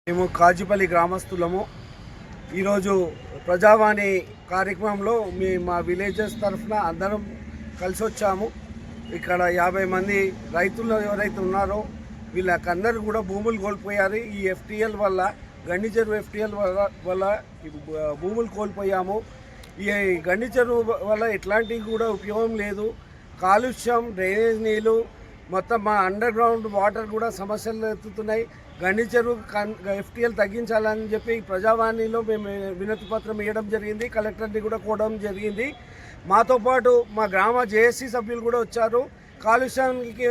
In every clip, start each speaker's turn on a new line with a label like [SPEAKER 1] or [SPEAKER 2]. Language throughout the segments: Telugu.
[SPEAKER 1] మేము కాజీపల్లి గ్రామస్తులము. ఈరోజు ప్రజావాణి కార్యక్రమంలో మా విలేజెస్ తరఫున అందరం కలిసి వచ్చాము. ఇక్కడ 50 మంది రైతులు ఎవరైతే ఉన్నారో వీళ్ళకందరూ కూడా భూములు కోల్పోయారు. ఈ FTL వల్ల, గండి చెరువు FTL వల్ల భూములు కోల్పోయాము. ఈ గండి చెరువు వల్ల ఎట్లాంటివి కూడా ఉపయోగం లేదు. కాలుష్యం, డ్రైనేజ్ నీళ్ళు, మొత్తం మా అండర్ గ్రౌండ్ వాటర్ కూడా సమస్యలు ఎత్తుతున్నాయి. గండి చెరువు FTL తగ్గించాలని చెప్పి ప్రజావాణిలో మేము వినతి పత్రం ఇవ్వడం జరిగింది. కలెక్టర్ని కూడా కోవడం జరిగింది. మాతో పాటు మా గ్రామ JSC సభ్యులు కూడా వచ్చారు. కాలుష్యానికి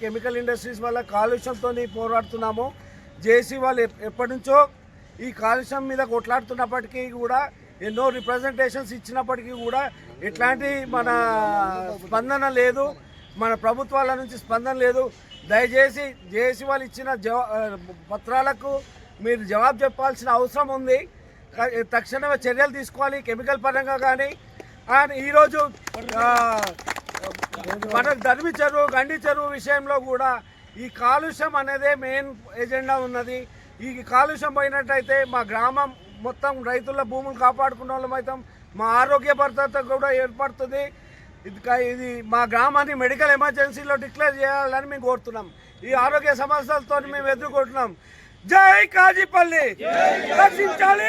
[SPEAKER 1] కెమికల్ ఇండస్ట్రీస్ వల్ల కాలుష్యంతో పోరాడుతున్నాము. JSC వాళ్ళు ఎప్పటి నుంచో ఈ కాలుష్యం మీద కొట్లాడుతున్నప్పటికీ కూడా, ఎన్నో రిప్రజెంటేషన్స్ ఇచ్చినప్పటికీ కూడా ఎట్లాంటి మన స్పందన లేదు. మన ప్రభుత్వాల నుంచి స్పందన లేదు. దయచేసి JSC వాళ్ళు ఇచ్చిన పత్రాలకు మీరు జవాబు చెప్పాల్సిన అవసరం ఉంది. తక్షణమే చర్యలు తీసుకోవాలి, కెమికల్ పరంగా కానీ. అండ్ ఈరోజు మన ధర్మి చెరువు, గండి చెరువు విషయంలో కూడా ఈ కాలుష్యం అనేదే మెయిన్ ఎజెండా ఉన్నది. ఈ కాలుష్యం పోయినట్టయితే మా గ్రామం మొత్తం రైతుల భూములు కాపాడుకున్న వాళ్ళం అవుతాం. మా ఆరోగ్య భద్రత కూడా ఏర్పడుతుంది. ఇది మా గ్రామాన్ని మెడికల్ ఎమర్జెన్సీలో డిక్లేర్ చేయాలని మేము కోరుతున్నాం. ఈ ఆరోగ్య సమస్యలతో మేము ఎదుర్కొంటున్నాం. జై కాజీపల్లి, రక్షించాలి.